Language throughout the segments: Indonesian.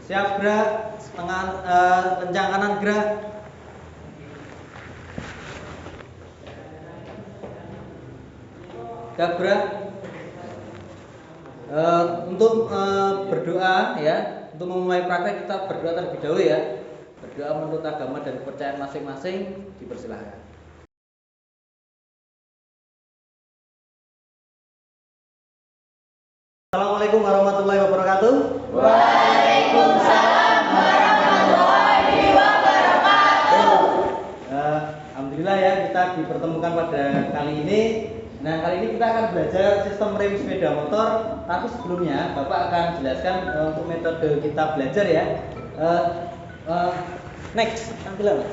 Siap gerak, lencang kanan gerak. Siap gerak. Untuk berdoa ya, untuk memulai praktek kita berdoa terlebih dahulu ya. Berdoa menurut agama dan kepercayaan masing-masing, dipersilahkan. Assalamualaikum warahmatullahi wabarakatuh. Waalaikumsalam warahmatullahi wabarakatuh. Alhamdulillah ya, kita dipertemukan pada kali ini. Nah, kali ini kita akan belajar sistem rem sepeda motor. Tapi sebelumnya Bapak akan jelaskan untuk metode kita belajar ya. Next, tampilan.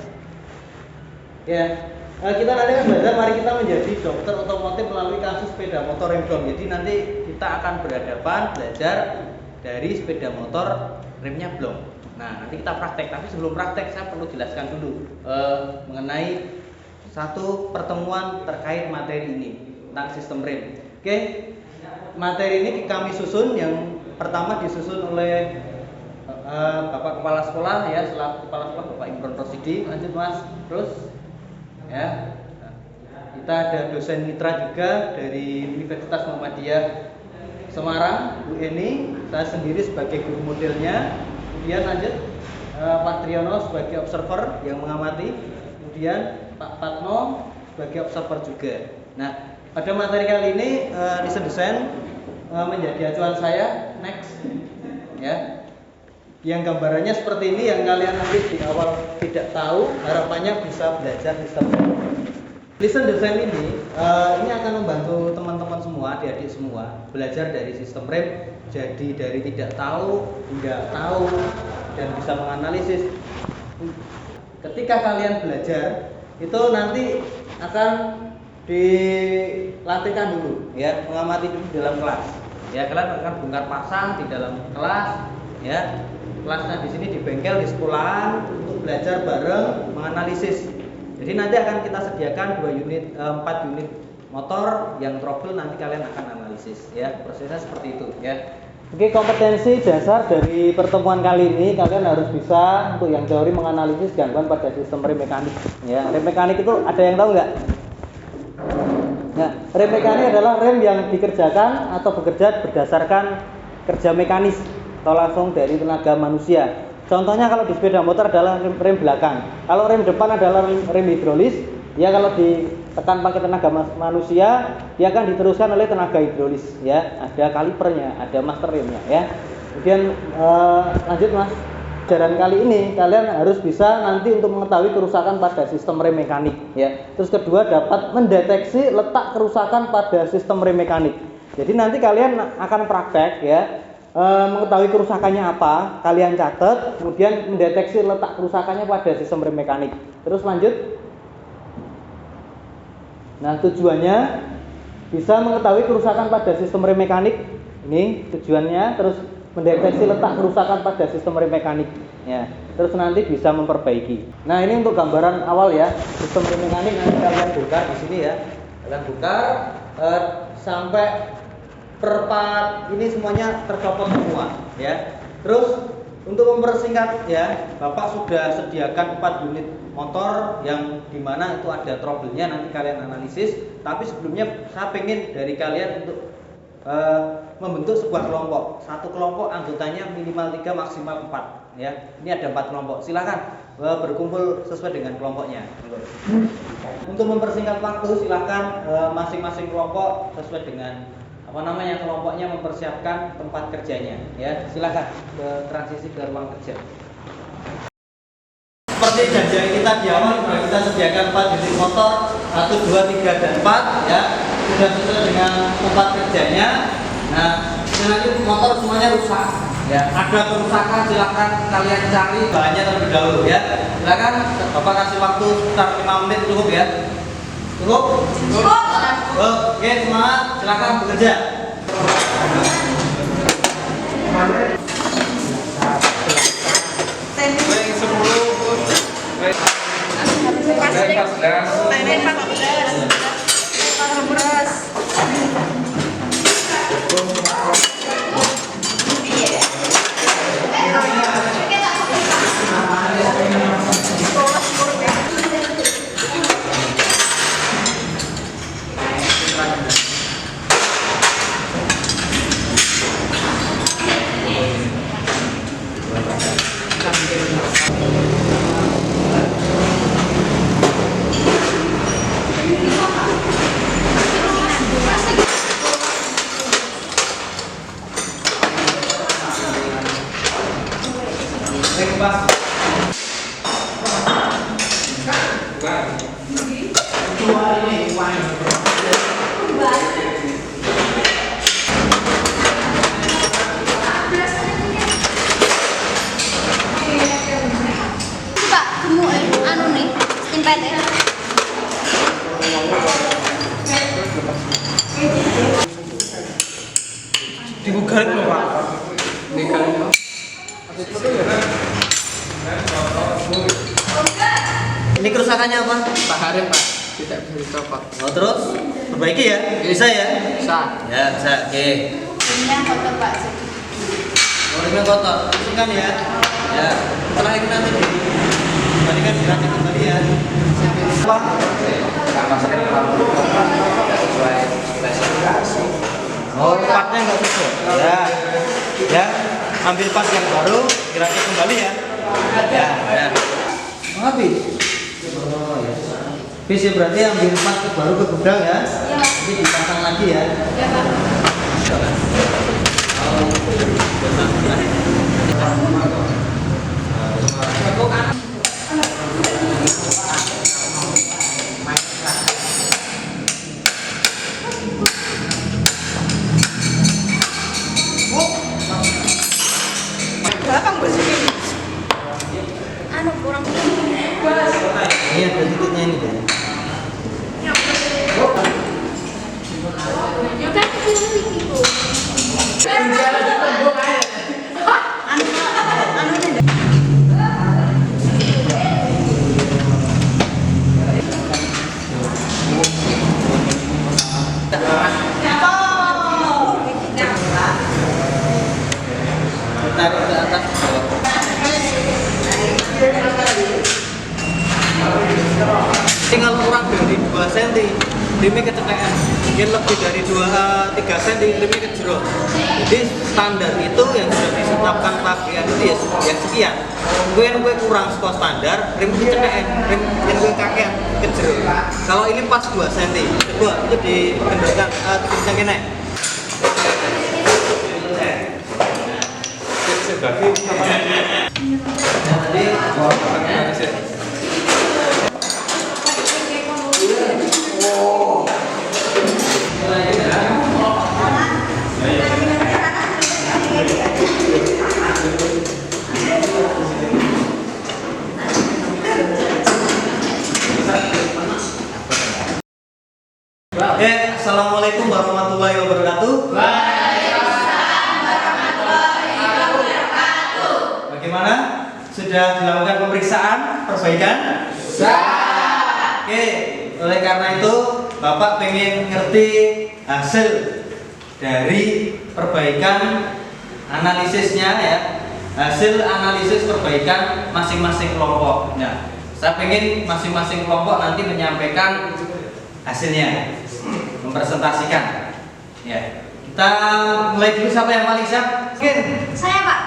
Ya. Kita nanti akan belajar, mari kita menjadi dokter otomotif melalui kasus sepeda motor remblong. Jadi nanti kita akan berhadapan belajar dari sepeda motor remnya blong. Nah, nanti kita praktek. Tapi sebelum praktek saya perlu jelaskan dulu mengenai satu pertemuan terkait materi ini tentang sistem rem. Oke, materi ini kami susun. Yang pertama disusun oleh Bapak Kepala Sekolah ya, selaku Kepala Sekolah Bapak Imron Rosidi. Lanjut Mas, terus ya. Kita ada dosen mitra juga dari Universitas Muhammadiyah Semarang, Bu Eni. Saya sendiri sebagai guru modelnya. Kemudian lanjut Pak Triyono sebagai observer yang mengamati. Kemudian Pak Patno sebagai observer juga. Nah, pada materi kali ini desain desain menjadi acuan saya. Next, ya. Yang gambarannya seperti ini, yang kalian nanti di awal tidak tahu, harapannya bisa belajar sistem. Listen design ini akan membantu teman-teman semua, adik-adik semua belajar dari sistem rem. Jadi dari tidak tahu hingga tahu dan bisa menganalisis. Ketika kalian belajar itu nanti akan dilatihkan dulu ya, mengamati dulu dalam kelas. Ya, kalian akan bongkar pasang di dalam kelas ya. Kelasnya di sini di bengkel, di sekolahan untuk belajar bareng menganalisis. Jadi nanti akan kita sediakan 4 unit motor yang trouble, nanti kalian akan analisis ya. Prosesnya seperti itu ya. Oke, kompetensi dasar dari pertemuan kali ini kalian harus bisa untuk yang teori menganalisis gangguan pada sistem rem mekanik ya. Rem mekanik itu ada yang tahu nggak? Nah, rem mekanik adalah rem yang dikerjakan atau bekerja berdasarkan kerja mekanis atau langsung dari tenaga manusia. Contohnya kalau di sepeda motor adalah rem belakang. Kalau rem depan adalah rem hidrolis. Ya, kalau ditekan pakai tenaga manusia, dia akan diteruskan oleh tenaga hidrolis. Ya, ada kalipernya, ada master remnya. Ya. Kemudian lanjut Mas. Pelajaran kali ini kalian harus bisa nanti untuk mengetahui kerusakan pada sistem rem mekanik. Ya. Terus kedua, dapat mendeteksi letak kerusakan pada sistem rem mekanik. Jadi nanti kalian akan praktek ya. Mengetahui kerusakannya apa, kalian catat, kemudian mendeteksi letak kerusakannya pada sistem rem mekanik. Terus lanjut. Nah, tujuannya bisa mengetahui kerusakan pada sistem rem mekanik. Ini tujuannya, terus mendeteksi letak kerusakan pada sistem rem mekanik. Ya, terus nanti bisa memperbaiki. Nah, ini untuk gambaran awal ya, sistem rem mekanik nanti kalian buka di sini ya. Kalian buka sampai per part ini semuanya tercopot semua ya. Terus untuk mempersingkat ya, Bapak sudah sediakan 4 unit motor yang dimana itu ada trouble-nya, nanti kalian analisis. Tapi sebelumnya saya pengen dari kalian untuk membentuk sebuah kelompok. Satu kelompok anggotanya minimal 3 maksimal 4 ya. Ini ada 4 kelompok. Silakan berkumpul sesuai dengan kelompoknya. Untuk mempersingkat waktu silakan masing-masing kelompok sesuai dengan kelompoknya mempersiapkan tempat kerjanya ya. Silakan transisi ke ruang kerja. Seperti janjian kita di awal sudah kita sediakan 4 unit motor 1, 2, 3 dan 4 ya. Sudah sesuai dengan tempat kerjanya. Nah, nanti motor semuanya rusak ya. Ada kerusakan silakan kalian cari bahannya terlebih dahulu ya. Silakan Bapak kasih waktu sekitar 5 menit cukup ya. Cukup? Cukup. Oke, semangat, silakan bekerja. Rem pas. Pak, gemuk anu nih, stempel ya. Dibuka lho, Pak. Ini kerusakannya apa? Taharin Pak, tidak bisa dicopot. Oh, terus perbaiki ya? Bisa ya? Bisa. Ya, bisa. Oke. Ini yang kotor Pak. Remnya kotor. Bersihkan ya. Ya. Setelah itu nanti kembalikan dirakit kembali ya. Apa? Kampas rem tidak sesuai spesifikasi. Oh, partnya nggak sesuai. Ya. Ya. Ambil part yang baru, dirakit kembali ya. Ya. Ya. Oh, habis. Oh, ya. Habis ya, berarti ambil part baru ke gudang ya. Iya, Pak. Nanti dipasang lagi ya. Ya, Pak. Anu kurang. Ini ada titiknya ini deh. Kan film iki, Bu. Tarik ke atas. Tinggal kurang dari 2 cm, rimnya kecetekan. Yang lebih dari 3 cm, rimnya kejerot. Jadi standar itu yang sudah ditetapkan pakaian itu ya sekian. Gue kurang skor standar, rim kecetekan, rim yang gue kakean kejerot. Kalau ini pas 2 cm, coba itu dikendorkan, dikencangin naik. Assalamualaikum warahmatullahi wabarakatuh. Bagaimana? Sudah dilakukan pemeriksaan perbaikan? Oke, oleh karena itu Bapak pengen ngerti hasil dari perbaikan analisisnya ya. Hasil analisis perbaikan masing-masing kelompok. Nah, saya pengen masing-masing kelompok nanti menyampaikan hasilnya, mempresentasikan. Ya, kita mulai dulu, siapa yang paling siap? Mungkin. Saya, Pak.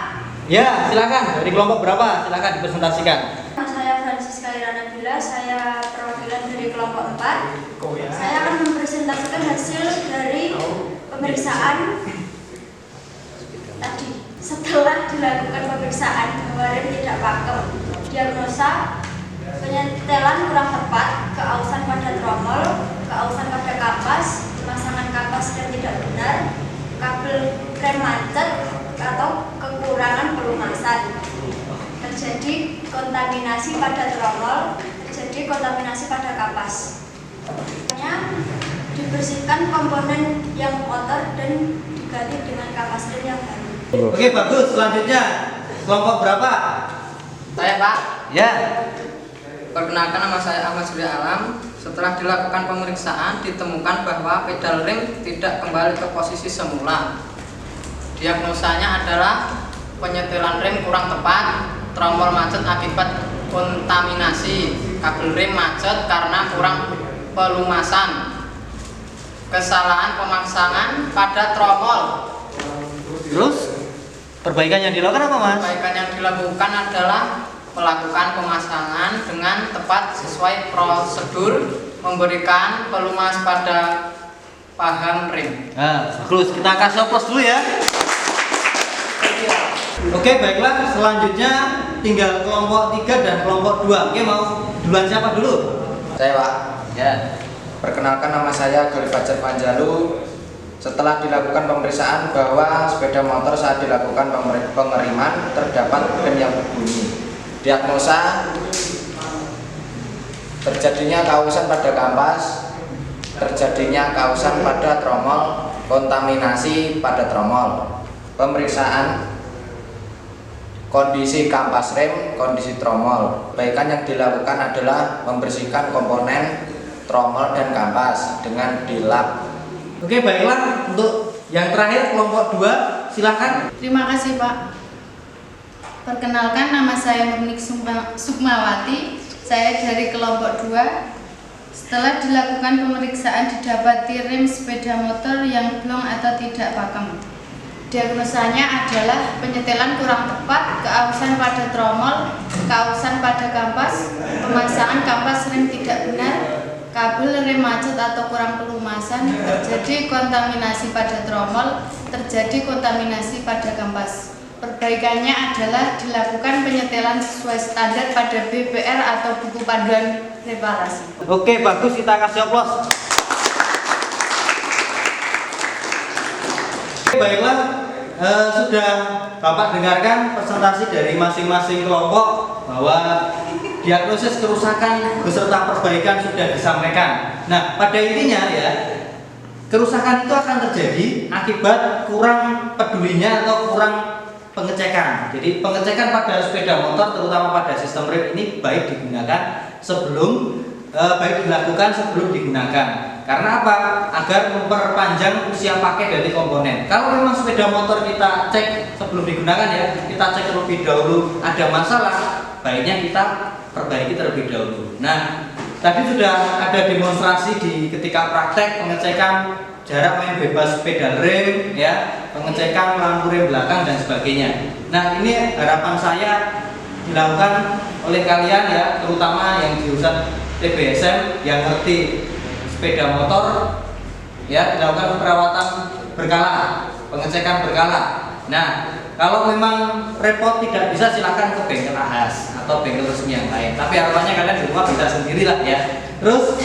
Ya, silakan. Dari kelompok berapa? Silakan dipresentasikan. Saya Francisca Irana Bila, saya perwakilan dari kelompok 4. Saya akan mempresentasikan hasil dari pemeriksaan tadi. Setelah dilakukan pemeriksaan kemarin tidak pakem, diagnosa penyetelan kurang tepat, keausan pada tromol, keausan pada kapas, pemasangan kapas yang tidak benar, kabel rem macet atau kekurangan pelumasan. Terjadi kontaminasi pada tromol, terjadi kontaminasi pada kapas. Dibersihkan komponen yang kotor dan diganti dengan kapas rem yang baru. Oke, bagus. Selanjutnya kelompok berapa? Saya Pak, Ya. perkenalkan nama saya Ahmad Surya Alam. Setelah dilakukan pemeriksaan ditemukan bahwa pedal rem tidak kembali ke posisi semula. Diagnosanya adalah penyetelan rem kurang tepat, tromol macet akibat kontaminasi, kabel rem macet karena kurang pelumasan, kesalahan pemasangan pada tromol. Terus perbaikan yang dilakukan apa, Mas? Perbaikan yang dilakukan adalah melakukan pemasangan dengan tepat sesuai prosedur, memberikan pelumas pada paham rem. Nah, bagus. Kita kasih oplos dulu ya. Oke, baiklah, selanjutnya tinggal kelompok 3 dan kelompok 2. Oke, mau duluan siapa dulu? Saya Pak. Ya. Perkenalkan, nama saya Galih Fajar Panjalu. Setelah dilakukan pemeriksaan bahwa sepeda motor saat dilakukan pengeriman terdapat rem yang berbunyi. Diagnosa terjadinya kausan pada kampas, terjadinya kausan pada tromol, kontaminasi pada tromol. Pemeriksaan kondisi kampas rem, kondisi tromol. Perbaikan yang dilakukan adalah membersihkan komponen tromol dan kampas dengan dilap. Oke, baiklah, untuk yang terakhir kelompok 2, silakan. Terima kasih Pak. Perkenalkan, nama saya Murnik Sukmawati. Saya dari kelompok 2. Setelah dilakukan pemeriksaan didapati rem sepeda motor yang blong atau tidak pakem. Diagnosanya adalah penyetelan kurang tepat, keausan pada tromol, keausan pada kampas, pemasangan kampas rem tidak benar, kabel rem macet atau kurang pelumasan, terjadi kontaminasi pada tromol, terjadi kontaminasi pada kampas. Perbaikannya adalah dilakukan penyetelan sesuai standar pada BPR atau buku panduan reparasi. Oke, bagus, kita kasih aplaus. Oke, baiklah, sudah Bapak dengarkan presentasi dari masing-masing kelompok bahwa diagnosis kerusakan beserta perbaikan sudah disampaikan. Nah, pada intinya ya, kerusakan itu akan terjadi akibat kurang pedulinya atau kurang pengecekan. Jadi pengecekan pada sepeda motor terutama pada sistem rem ini baik dilakukan sebelum digunakan. Karena apa? Agar memperpanjang usia pakai dari komponen. Kalau memang sepeda motor kita cek sebelum digunakan ya, kita cek terlebih dahulu ada masalah, baiknya kita perbaiki terlebih dahulu. Nah, tadi sudah ada demonstrasi ketika praktek pengecekan jarak main bebas pedal rem, ya, pengecekan lampu rem belakang dan sebagainya. Nah, ini harapan saya dilakukan oleh kalian ya, terutama yang jurusan TBSM yang ngerti sepeda motor, ya, dilakukan perawatan berkala, pengecekan berkala. Nah, kalau memang repot tidak bisa, silakan ke bengkel AHAS atau bengkel resmi yang lain. Tapi harapannya kalian di rumah bisa sendirilah ya. Terus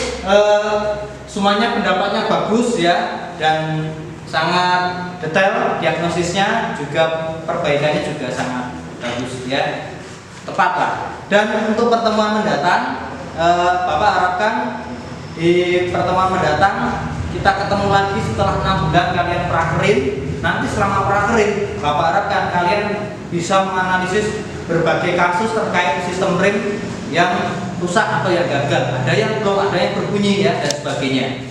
semuanya pendapatnya bagus ya, dan sangat detail diagnosisnya, juga perbaikannya juga sangat bagus ya, tepat lah. Dan untuk pertemuan mendatang, Bapak harapkan di pertemuan mendatang kita ketemu lagi setelah 6 bulan kalian prakerin. Nanti selama prakerin, Bapak harapkan kalian bisa menganalisis berbagai kasus terkait sistem rem yang rusak atau yang gagal. Ada yang blok, ada yang berbunyi ya, dan sebagainya.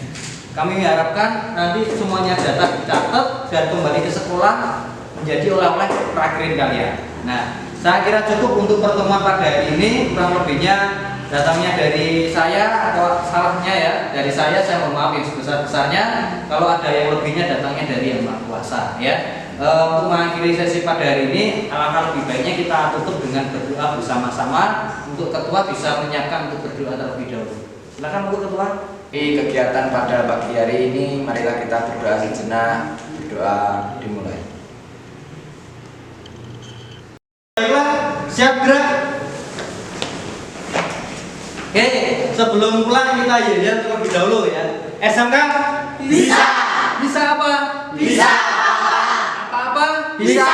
Kami harapkan nanti semuanya data dicatat dan kembali ke sekolah menjadi oleh-oleh prakerin kalian. Nah, saya kira cukup untuk pertemuan pada hari ini. Kurang lebihnya datangnya dari saya atau salahnya ya dari saya mohon maaf yang sebesar-besarnya. Kalau ada yang lebihnya datangnya dari Yang Maha Kuasa ya. Untuk mengakhiri sesi pada hari ini, alangkah lebih baiknya kita tutup dengan berdoa bersama-sama. Untuk ketua bisa menyiapkan untuk berdoa terlebih dahulu. Silakan untuk ketua. Di kegiatan pada pagi hari ini, marilah kita berdoa sejenak. Berdoa dimulai. Baiklah, siap gerak. Oke, sebelum pulang kita yel-yel terlebih dahulu ya. SMK Bisa. Bisa apa? Bisa. Apa-apa? Bisa.